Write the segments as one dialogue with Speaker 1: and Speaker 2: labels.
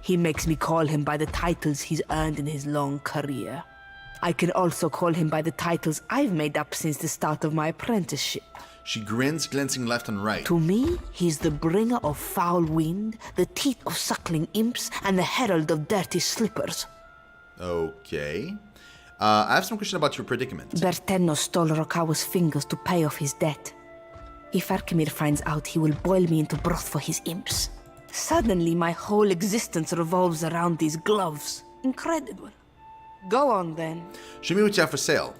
Speaker 1: He makes me call him by the titles he's earned in his long career. I can also call him by the titles I've made up since the start of my apprenticeship.
Speaker 2: She grins, glancing left and right.
Speaker 1: To me, he's the bringer of foul wind, the teeth of suckling imps, and the herald of dirty slippers.
Speaker 2: Okay. I have some question about your predicament.
Speaker 1: Bertenno stole Rokawa's fingers to pay off his debt. If Arkemir finds out, he will boil me into broth for his imps. Suddenly, my whole existence revolves around these gloves. Incredible. Go on, then.
Speaker 2: Show me what you have for sale.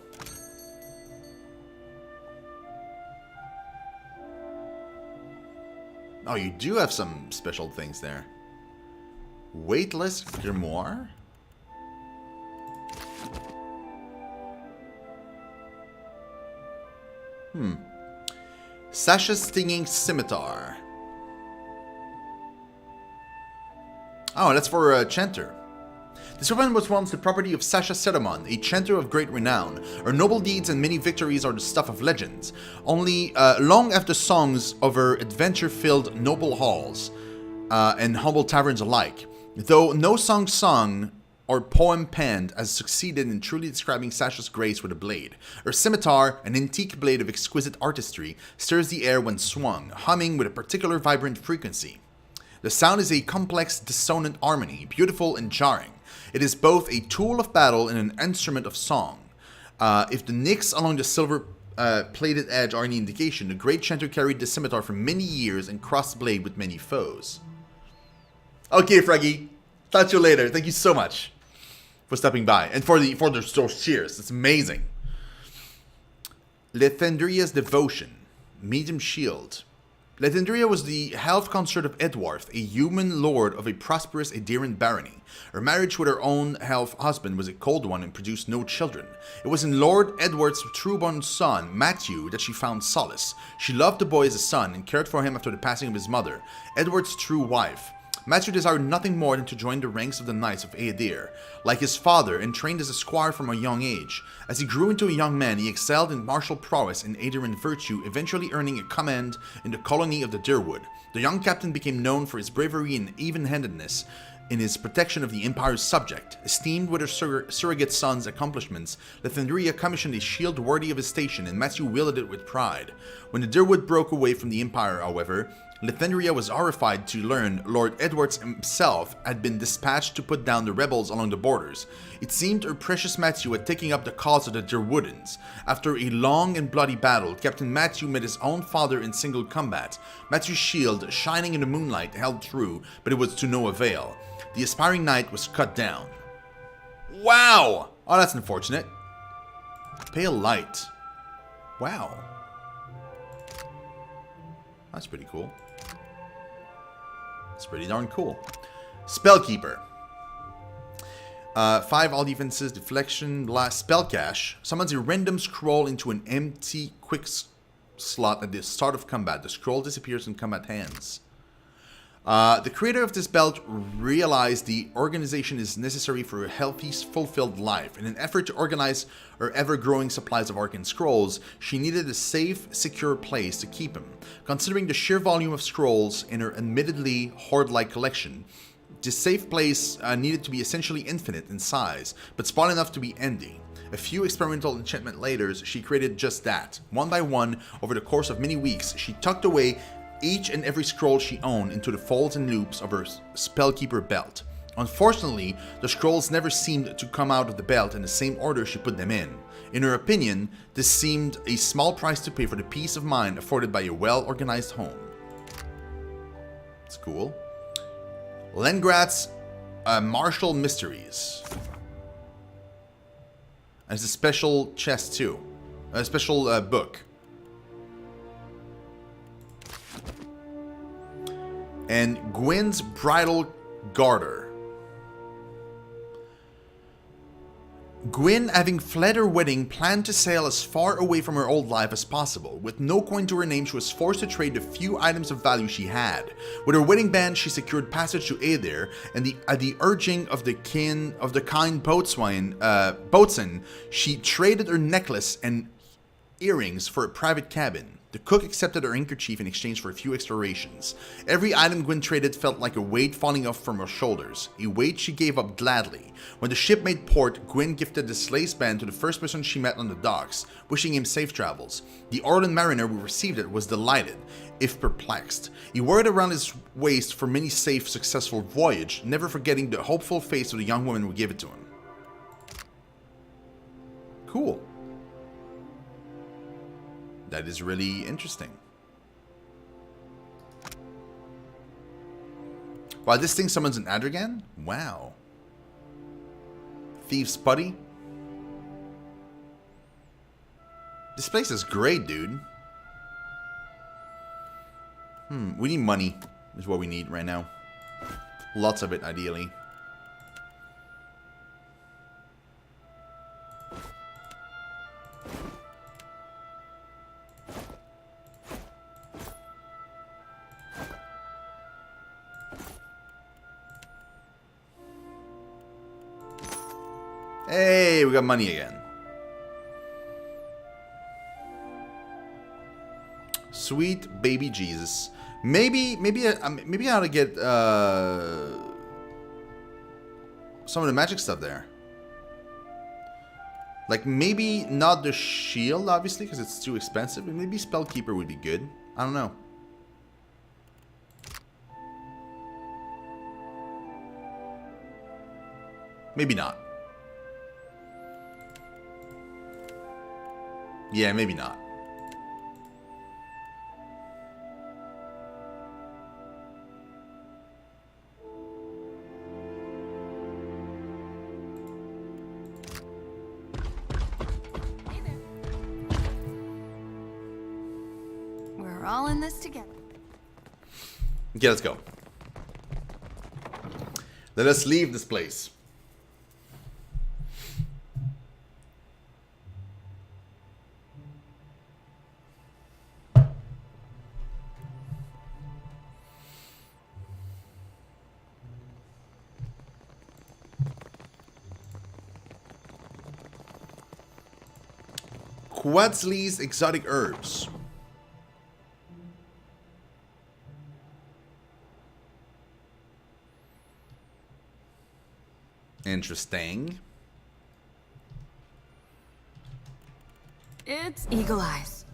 Speaker 2: Oh, you do have some special things there. Weightless grimoire? Sasha's Stinging Scimitar. Oh, that's for a chanter. This weapon was once the property of Sasha Sedamon, a chanter of great renown. Her noble deeds and many victories are the stuff of legends. Only long after songs of her adventure-filled noble halls and humble taverns alike. Though no song sung or poem penned has succeeded in truly describing Sasha's grace with a blade. Her scimitar, an antique blade of exquisite artistry, stirs the air when swung, humming with a particular vibrant frequency. The sound is a complex, dissonant harmony, beautiful and jarring. It is both a tool of battle and an instrument of song. If the nicks along the silver plated edge are any indication, the great chanter carried the scimitar for many years and crossed the blade with many foes. Okay, Fraggy. Talk to you later. Thank you so much for stopping by and for the cheers. It's amazing. Lethendria's Devotion, medium shield. Lethendria was the half consort of Edwarth, a human lord of a prosperous Adirian barony. Her marriage with her own half husband was a cold one and produced no children. It was in Lord Edward's true-born son, Matthew, that she found solace. She loved the boy as a son and cared for him after the passing of his mother, Edward's true wife. Matthew desired nothing more than to join the ranks of the Knights of Aedir. Like his father, and trained as a squire from a young age, as he grew into a young man, he excelled in martial prowess and Aediran virtue, eventually earning a command in the colony of the Deerwood. The young captain became known for his bravery and even-handedness in his protection of the Empire's subject. Esteemed with her surrogate son's accomplishments, Lethendria commissioned a shield worthy of his station, and Matthew wielded it with pride. When the Deerwood broke away from the Empire, however, Lethendria was horrified to learn Lord Edwards himself had been dispatched to put down the rebels along the borders. It seemed her precious Matthew had taken up the cause of the Deerwoodans. After a long and bloody battle, Captain Matthew met his own father in single combat. Matthew's shield, shining in the moonlight, held true, but it was to no avail. The aspiring knight was cut down. Wow! Oh, that's unfortunate. Pale light. Wow. That's pretty cool. It's pretty darn cool. Spellkeeper. 5 all defenses, deflection, blast, spell cache. Summons a random scroll into an empty quick slot at the start of combat. The scroll disappears in combat hands. The creator of this belt realized the organization is necessary for a healthy, fulfilled life. In an effort to organize her ever-growing supplies of arcane scrolls, she needed a safe, secure place to keep them. Considering the sheer volume of scrolls in her admittedly hoard-like collection, this safe place needed to be essentially infinite in size, but small enough to be handy. A few experimental enchantment later, she created just that. One by one, over the course of many weeks, she tucked away each and every scroll she owned into the folds and loops of her Spellkeeper belt. Unfortunately, the scrolls never seemed to come out of the belt in the same order she put them in. In her opinion, this seemed a small price to pay for the peace of mind afforded by a well-organized home. It's cool. Lengrat's Martial Mysteries. And it's a special chest too. A special book. And Gwyn's Bridal Garter. Gwyn, having fled her wedding, planned to sail as far away from her old life as possible. With no coin to her name, she was forced to trade the few items of value she had. With her wedding band, she secured passage to Aedir, and at the urging of the kind boatswain, she traded her necklace and earrings for a private cabin. The cook accepted her handkerchief in exchange for a few extra rations. Every item Gwyn traded felt like a weight falling off from her shoulders, a weight she gave up gladly. When the ship made port, Gwyn gifted the sleigh's band to the first person she met on the docks, wishing him safe travels. The Orlan mariner who received it was delighted, if perplexed. He wore it around his waist for many safe, successful voyage, never forgetting the hopeful face of the young woman who gave it to him. Cool. That is really interesting. Wow, this thing summons an Adrigan? Wow. Thieves Putty? This place is great, dude. We need money, is what we need right now. Lots of it, ideally. Hey, we got money again. Sweet baby Jesus. Maybe I ought to get some of the magic stuff there. Like maybe not the shield, obviously, because it's too expensive. But maybe Spellkeeper would be good. I don't know. Maybe not. Yeah, maybe not.
Speaker 3: Hey there. We're all in this together.
Speaker 2: Okay, let's go. Let us leave this place. Quetzal's exotic herbs. Interesting.
Speaker 3: It's Eagle Eyes.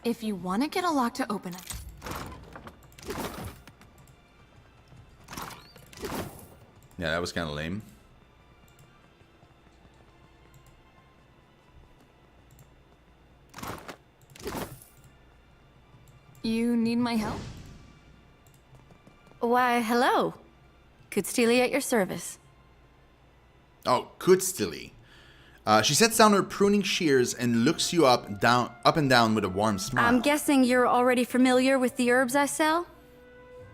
Speaker 3: If you want to get a lock to open it.
Speaker 2: Yeah, that was kind of lame.
Speaker 3: You need my help?
Speaker 4: Why, hello. Kutztili at your service.
Speaker 2: Oh, Kutztili. She sets down her pruning shears and looks you up and down with a warm smile.
Speaker 4: I'm guessing you're already familiar with the herbs I sell?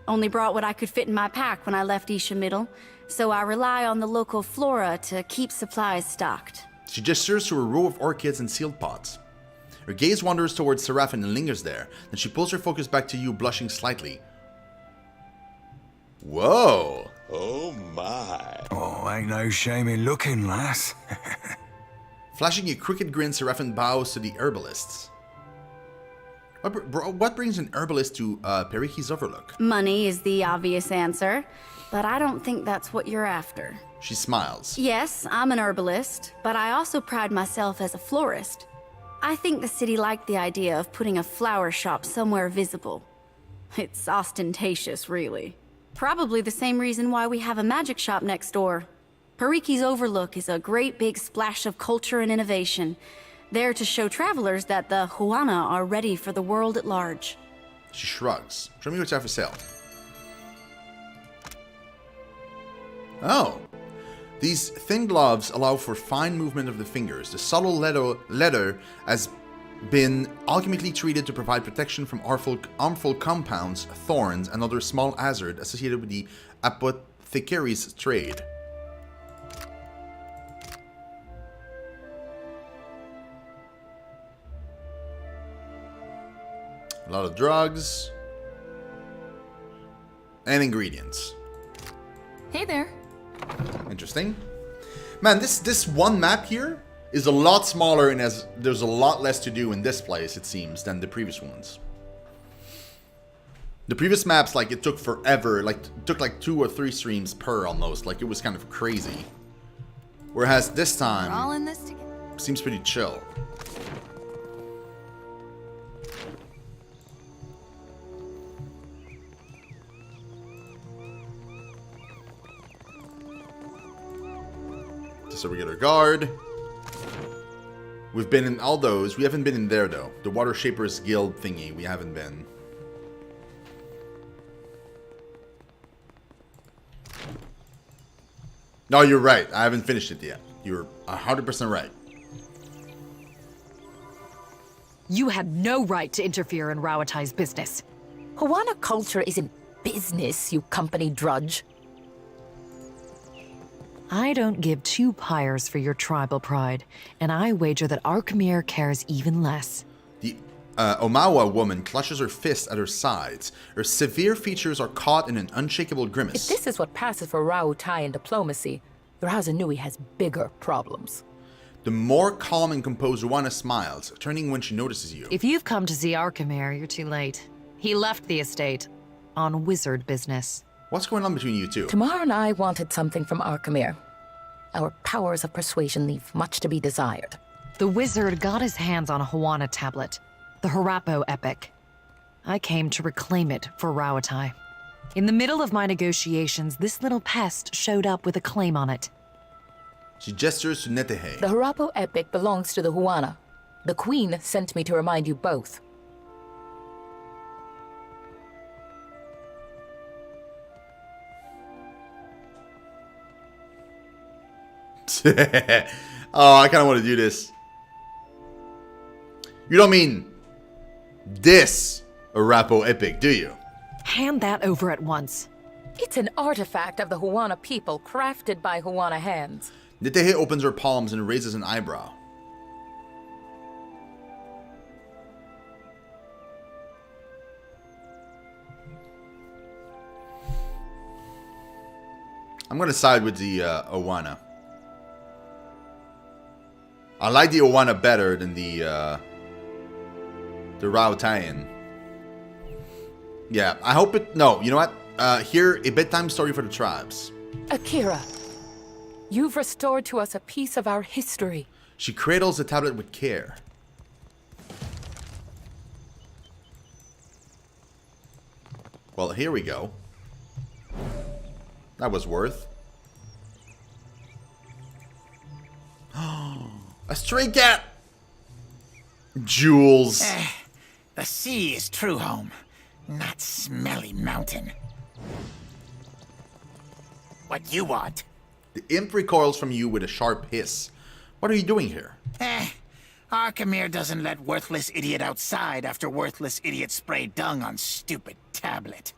Speaker 4: Only brought what I could fit in my pack when I left Isha Middle, so I rely on the local flora to keep supplies stocked.
Speaker 2: She gestures to a row of orchids and sealed pots. Her gaze wanders towards Seraphin and lingers there. Then she pulls her focus back to you, blushing slightly. Whoa!
Speaker 5: Oh my.
Speaker 6: Oh, ain't no shame in looking, lass.
Speaker 2: Flashing a crooked grin, Seraphin bows to the herbalists. What brings an herbalist to Periki's Overlook?
Speaker 4: Money is the obvious answer, but I don't think that's what you're after.
Speaker 2: She smiles.
Speaker 4: Yes, I'm an herbalist, but I also pride myself as a florist. I think the city liked the idea of putting a flower shop somewhere visible. It's ostentatious, really. Probably the same reason why we have a magic shop next door. Periki's Overlook is a great big splash of culture and innovation, there to show travelers that the Huana are ready for the world at large.
Speaker 2: She shrugs. Show me what's out for sale. Oh. These thin gloves allow for fine movement of the fingers. The subtle leather has been alchemically treated to provide protection from harmful compounds, thorns, and other small hazards associated with the apothecary's trade. A lot of drugs and ingredients.
Speaker 3: Hey there.
Speaker 2: Interesting. Man, this one map here is a lot smaller and there's a lot less to do in this place, it seems, than the previous ones. The previous maps, like, it took forever. Like, it took like 2 or 3 streams per almost. Like, it was kind of crazy. Whereas this time,
Speaker 3: We're all in this together.
Speaker 2: seems pretty chill. Just a regular guard. We've been in all those. We haven't been in there, though. The Water Shapers Guild thingy, we haven't been. No, you're right. I haven't finished it yet. You're 100% right.
Speaker 7: You had no right to interfere in Rawatai's business.
Speaker 8: Huana culture isn't business, you company drudge.
Speaker 7: I don't give 2 pyres for your tribal pride, and I wager that Arkemir cares even less.
Speaker 2: The Omawa woman clutches her fist at her sides. Her severe features are caught in an unshakable grimace.
Speaker 8: If this is what passes for Rautai in diplomacy, Razanui has bigger problems.
Speaker 2: The more calm and composed Ruana smiles, turning when she notices you.
Speaker 7: If you've come to see Arkemir, you're too late. He left the estate on wizard business.
Speaker 2: What's going on between you two?
Speaker 8: Tamar and I wanted something from Arkemir. Our powers of persuasion leave much to be desired.
Speaker 7: The wizard got his hands on a Huana tablet, the Harapo epic. I came to reclaim it for Rawatai. In the middle of my negotiations, this little pest showed up with a claim on it.
Speaker 2: She gestures to Netehe.
Speaker 8: The Harapo epic belongs to the Huana. The Queen sent me to remind you both.
Speaker 2: Oh, I kind of want to do this. You don't mean this Arapo epic, do you?
Speaker 7: Hand that over at once.
Speaker 8: It's an artifact of the Huana people, crafted by Huana hands.
Speaker 2: Netehe opens her palms and raises an eyebrow. I'm going to side with the Owana. I like the Owana better than the Raotayan. Yeah, I hope it... No, you know what? Here, a bedtime story for the tribes.
Speaker 8: Akira, you've restored to us a piece of our history.
Speaker 2: She cradles the tablet with care. Well, here we go. That was worth. A stray cat! Jewels.
Speaker 9: The sea is true home, not smelly mountain. What you want?
Speaker 2: The imp recoils from you with a sharp hiss. What are you doing here?
Speaker 9: Arkemir doesn't let worthless idiot outside after worthless idiot sprayed dung on stupid tablet.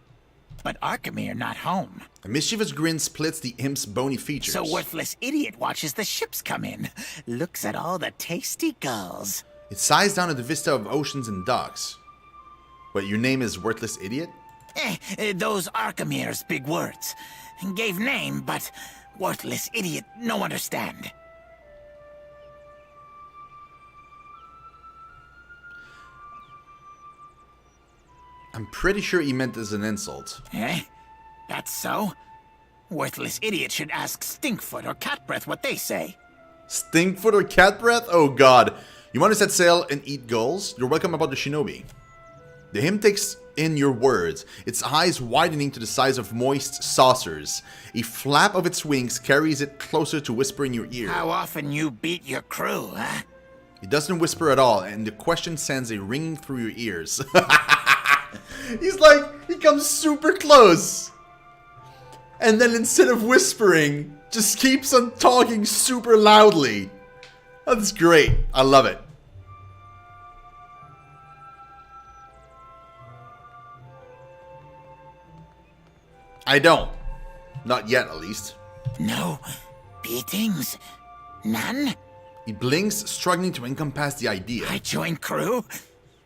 Speaker 9: But Arkemir not home.
Speaker 2: A mischievous grin splits the imp's bony features.
Speaker 9: So worthless idiot watches the ships come in. Looks at all the tasty gulls.
Speaker 2: It sighs down at the vista of oceans and docks. What, your name is Worthless Idiot?
Speaker 9: Those Arkemir's big words. Gave name, but worthless idiot no understand.
Speaker 2: I'm pretty sure he meant as an insult.
Speaker 9: That's so? Worthless idiot should ask Stinkfoot or Catbreath what they say.
Speaker 2: Stinkfoot or cat breath? Oh god. You want to set sail and eat gulls? You're welcome about the shinobi. The hymn takes in your words, its eyes widening to the size of moist saucers. A flap of its wings carries it closer to whisper in your ear.
Speaker 9: How often you beat your crew, huh?
Speaker 2: It doesn't whisper at all, and the question sends a ringing through your ears. He's like, he comes super close. And then instead of whispering, just keeps on talking super loudly. That's great. I love it. I don't. Not yet, at least.
Speaker 9: No beatings? None?
Speaker 2: He blinks, struggling to encompass the idea.
Speaker 9: I join crew?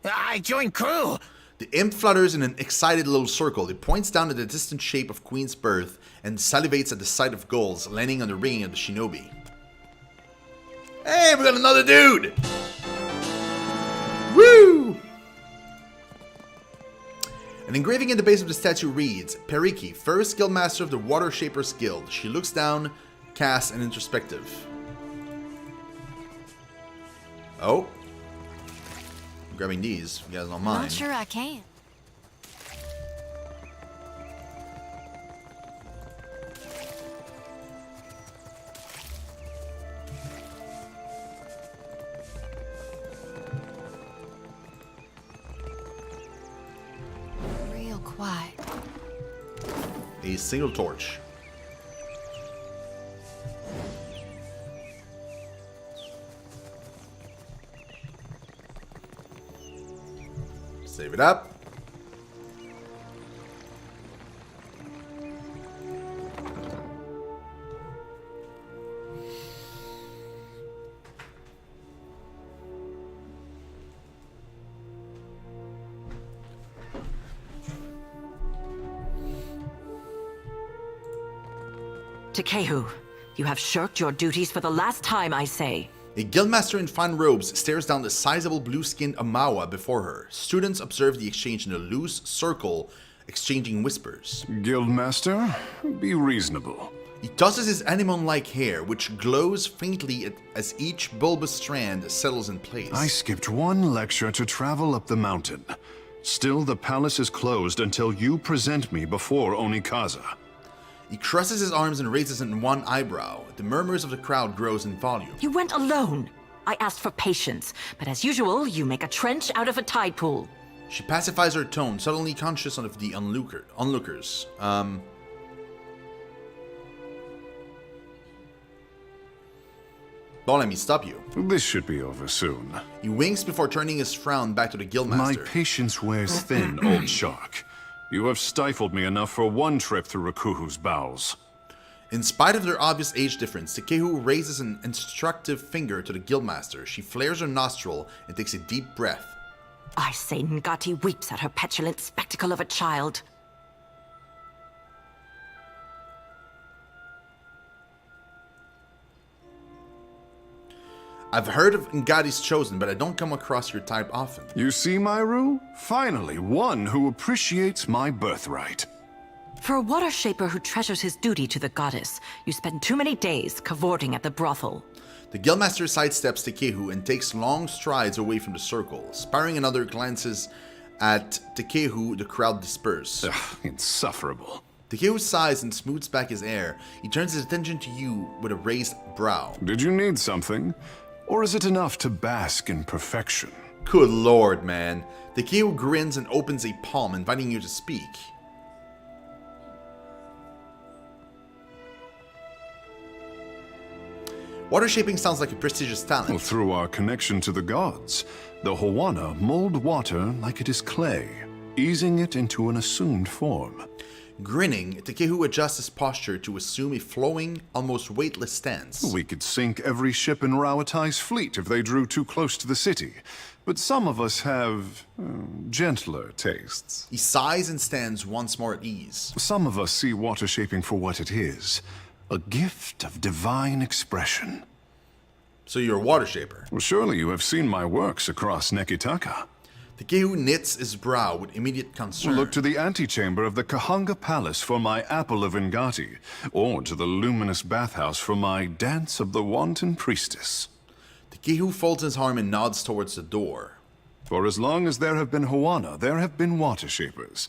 Speaker 9: I join crew!
Speaker 2: The imp flutters in an excited little circle. It points down at the distant shape of Queen's Birth and salivates at the sight of gulls landing on the ringing of the shinobi. Hey, we got another dude! Woo! An engraving in the base of the statue reads, Periki, first guildmaster of the Water Shapers Guild. She looks down, cast, and introspective. Oh. I'm grabbing these. You guys don't mind.
Speaker 3: Not sure I can. Real quiet.
Speaker 2: A single torch. Save it up.
Speaker 10: Takehu, you have shirked your duties for the last time, I say.
Speaker 2: A guildmaster in fine robes stares down the sizable blue-skinned Amawa before her. Students observe the exchange in a loose circle, exchanging whispers.
Speaker 11: Guildmaster, be reasonable.
Speaker 2: He tosses his anemone-like hair, which glows faintly as each bulbous strand settles in place.
Speaker 11: I skipped one lecture to travel up the mountain. Still, the palace is closed until you present me before Onikaza.
Speaker 2: He crosses his arms and raises one eyebrow. The murmurs of the crowd grows in volume.
Speaker 10: You went alone. I asked for patience, but as usual, you make a trench out of a tide pool.
Speaker 2: She pacifies her tone, suddenly conscious of the onlookers. Don't let me stop you.
Speaker 11: This should be over soon.
Speaker 2: He winks before turning his frown back to the guildmaster.
Speaker 11: My patience wears thin, old shark. You have stifled me enough for one trip through Rakuhu's bowels.
Speaker 2: In spite of their obvious age difference, Takehu raises an instructive finger to the guildmaster. She flares her nostril and takes a deep breath.
Speaker 10: I say Ngati weeps at her petulant spectacle of a child.
Speaker 2: I've heard of Ngati's Chosen, but I don't come across your type often.
Speaker 11: You see, Myru? Finally, one who appreciates my birthright.
Speaker 10: For a water shaper who treasures his duty to the goddess, you spend too many days cavorting at the brothel.
Speaker 2: The guildmaster sidesteps Takehu and takes long strides away from the circle. Sparring another glances at Takehu, the crowd disperse.
Speaker 11: Ugh, insufferable.
Speaker 2: Takehu sighs and smooths back his hair. He turns his attention to you with a raised brow.
Speaker 11: Did you need something? Or is it enough to bask in perfection?
Speaker 2: Good lord, man. Takehu grins and opens a palm, inviting you to speak. Water shaping sounds like a prestigious talent.
Speaker 11: Well, through our connection to the gods, the Hawana mold water like it is clay, easing it into an assumed form.
Speaker 2: Grinning, Takehu adjusts his posture to assume a flowing, almost weightless stance.
Speaker 11: We could sink every ship in Rawatai's fleet if they drew too close to the city, but some of us have gentler tastes.
Speaker 2: He sighs and stands once more at ease.
Speaker 11: Some of us see water shaping for what it is, a gift of divine expression.
Speaker 2: So you're a water shaper?
Speaker 11: Well, surely you have seen my works across Nekitaka.
Speaker 2: Takehu knits his brow with immediate concern.
Speaker 11: Look to the antechamber of the Kahanga Palace for my Apple of Ngati, or to the luminous bathhouse for my Dance of the Wanton Priestess.
Speaker 2: Takehu folds his arm and nods towards the door.
Speaker 11: For as long as there have been Hawana, there have been water shapers.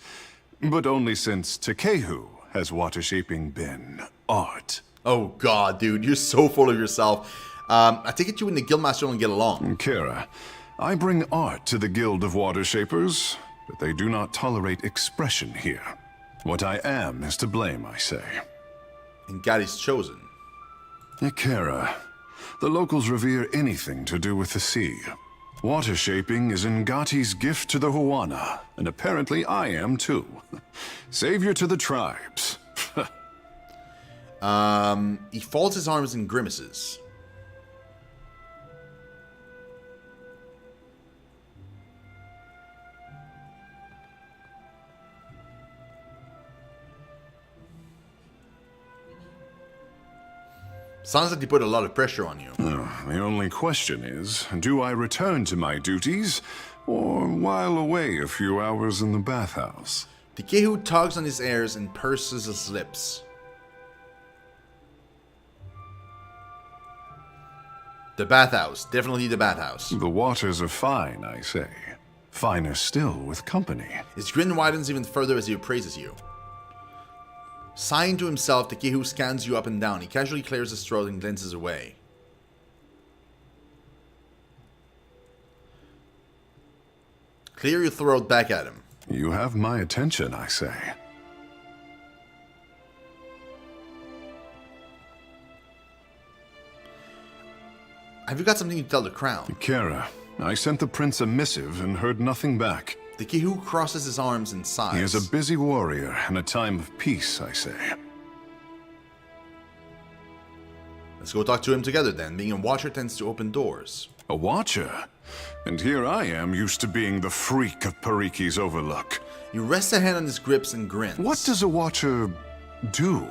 Speaker 11: But only since Takehu has water shaping been art.
Speaker 2: Oh god, dude, you're so full of yourself. I take it you and the guildmaster don't get along.
Speaker 11: Kira, I bring art to the Guild of Water Shapers, but they do not tolerate expression here. What I am is to blame, I say.
Speaker 2: Ngati's Chosen.
Speaker 11: Kira, the locals revere anything to do with the sea. Water shaping is Ngati's gift to the Hawana, and apparently I am too. Savior to the tribes.
Speaker 2: He folds his arms and grimaces. Sounds like they put a lot of pressure on you.
Speaker 11: The only question is, do I return to my duties, or while away a few hours in the bathhouse?
Speaker 2: The Kehu tugs on his ears and purses his lips. The bathhouse. Definitely the bathhouse.
Speaker 11: The waters are fine, I say. Finer still with company.
Speaker 2: His grin widens even further as he appraises you. Sighing to himself, the Kehu scans you up and down. He casually clears his throat and glances away. Clear your throat back at him.
Speaker 11: You have my attention, I say.
Speaker 2: Have you got something to tell the crown?
Speaker 11: Kara, I sent the prince a missive and heard nothing back.
Speaker 2: The Kehu crosses his arms and sighs.
Speaker 11: He is a busy warrior in a time of peace, I say.
Speaker 2: Let's go talk to him together then. Being a watcher tends to open doors.
Speaker 11: A watcher? And here I am, used to being the freak of Pariki's Overlook.
Speaker 2: He rests a hand on his grips and grins.
Speaker 11: What does a watcher do?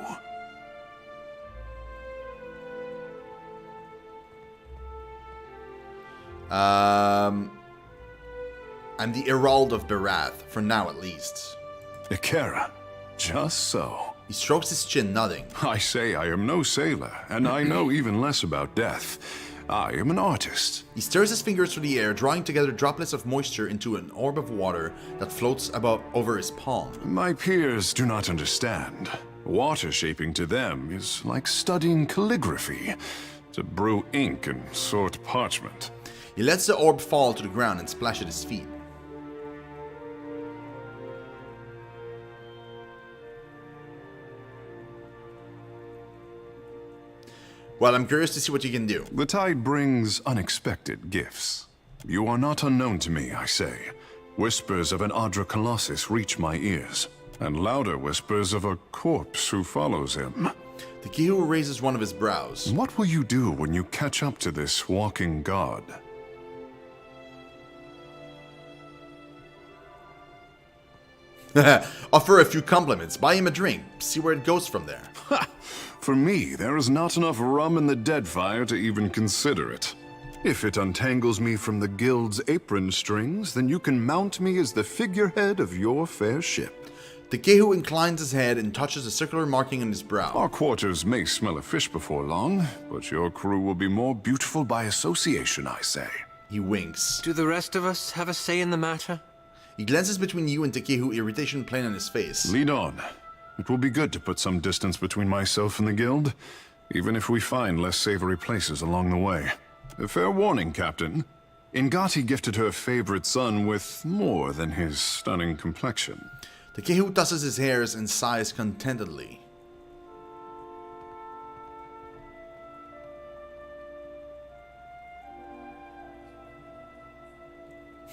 Speaker 2: I'm the Herald of Barath, for now at least.
Speaker 11: Ikera, just so.
Speaker 2: He strokes his chin, nodding.
Speaker 11: I say I am no sailor, and I know even less about death. I am an artist.
Speaker 2: He stirs his fingers through the air, drawing together droplets of moisture into an orb of water that floats over his palm.
Speaker 11: My peers do not understand. Water shaping to them is like studying calligraphy, to brew ink and sort parchment.
Speaker 2: He lets the orb fall to the ground and splash at his feet. Well, I'm curious to see what you can do.
Speaker 11: The tide brings unexpected gifts. You are not unknown to me, I say. Whispers of an Adra Colossus reach my ears, and louder whispers of a corpse who follows him.
Speaker 2: The Kehu raises one of his brows.
Speaker 11: What will you do when you catch up to this walking god?
Speaker 2: Offer a few compliments, buy him a drink, see where it goes from there.
Speaker 11: For me, there is not enough rum in the Deadfire to even consider it. If it untangles me from the guild's apron strings, then you can mount me as the figurehead of your fair ship.
Speaker 2: The Kehu inclines his head and touches a circular marking on his brow.
Speaker 11: Our quarters may smell of fish before long, but your crew will be more beautiful by association, I say.
Speaker 2: He winks.
Speaker 12: Do the rest of us have a say in the matter?
Speaker 2: He glances between you and Takehu, irritation plain on his face.
Speaker 11: Lead on. It will be good to put some distance between myself and the guild, even if we find less savory places along the way. A fair warning, Captain. Ingati gifted her favorite son with more than his stunning complexion.
Speaker 2: Takehu tosses his hairs and sighs contentedly.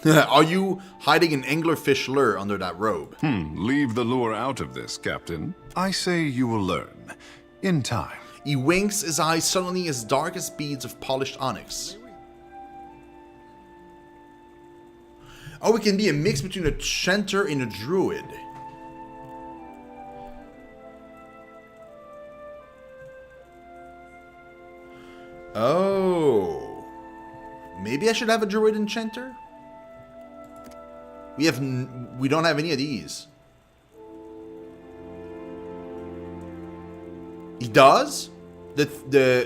Speaker 2: Are you hiding an anglerfish lure under that robe?
Speaker 11: Leave the lure out of this, Captain. I say you will learn. In time.
Speaker 2: He winks, his eyes suddenly as dark as beads of polished onyx. Oh, it can be a mix between a chanter and a druid. Oh. Maybe I should have a druid enchanter? We don't have any of these. He does? The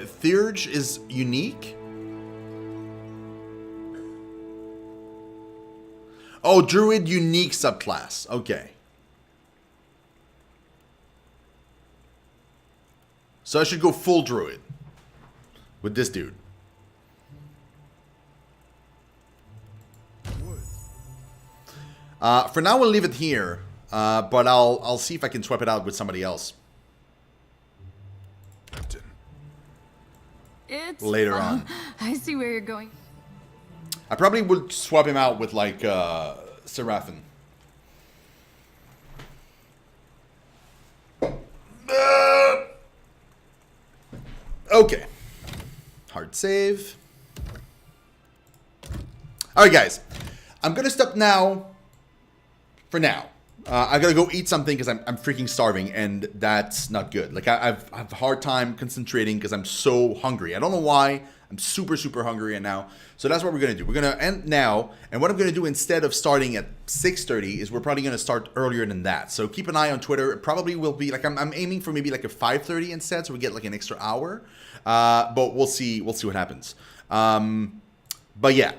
Speaker 2: Theurge is unique? Oh, druid unique subclass. Okay. So I should go full druid with this dude. For now, we'll leave it here, but I'll see if I can swap it out with somebody else.
Speaker 3: It's
Speaker 2: later on.
Speaker 3: I see where you're going.
Speaker 2: I probably would swap him out with like Seraphin. Okay. Hard save. Alright guys. I'm gonna stop now. For now. I gotta go eat something because I'm freaking starving and that's not good. Like I've a hard time concentrating because I'm so hungry. I don't know why. I'm super, super hungry right now. So that's what we're going to do. We're going to end now. And what I'm going to do instead of starting at 6:30 is we're probably going to start earlier than that. So keep an eye on Twitter. It probably will be like, I'm aiming for maybe like a 5:30 instead. So we get like an extra hour. But we'll see what happens. But yeah,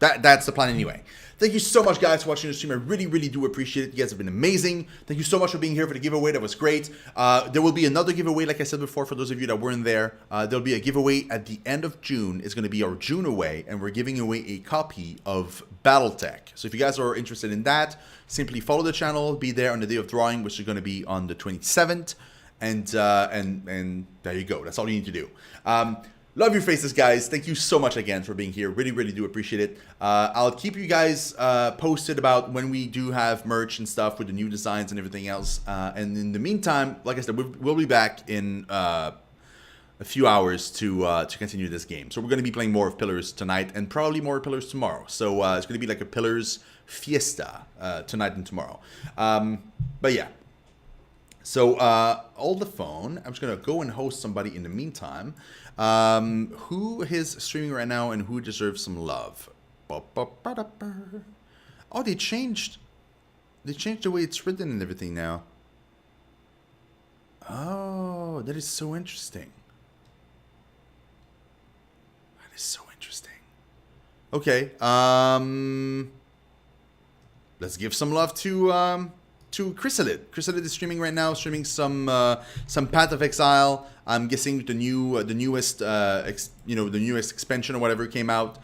Speaker 2: that's the plan anyway. Thank you so much, guys, for watching the stream. I really, really do appreciate it. You guys have been amazing. Thank you so much for being here for the giveaway. That was great. There will be another giveaway, like I said before, for those of you that weren't there. There'll be a giveaway at the end of June. It's going to be our June away, and we're giving away a copy of BattleTech. So if you guys are interested in that, simply follow the channel. Be there on the day of drawing, which is going to be on the 27th. And there you go. That's all you need to do. Love your faces, guys. Thank you so much again for being here. Really, really do appreciate it. I'll keep you guys posted about when we do have merch and stuff with the new designs and everything else. And in the meantime, like I said, we'll be back in a few hours to continue this game. So we're going to be playing more of Pillars tonight and probably more Pillars tomorrow. So it's going to be like a Pillars fiesta tonight and tomorrow. But yeah. So hold the phone. I'm just going to go and host somebody in the meantime. Who is streaming right now and who deserves some love? Oh, they changed the way it's written and everything now. Oh, that is so interesting. That is so interesting. Okay, let's give some love to Chrysalid. Chrysalid is streaming right now, streaming some Path of Exile. I'm guessing the newest expansion or whatever came out.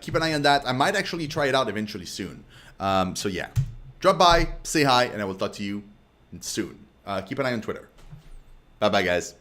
Speaker 2: Keep an eye on that. I might actually try it out eventually soon. So yeah, drop by, say hi, and I will talk to you soon. Keep an eye on Twitter. Bye bye, guys.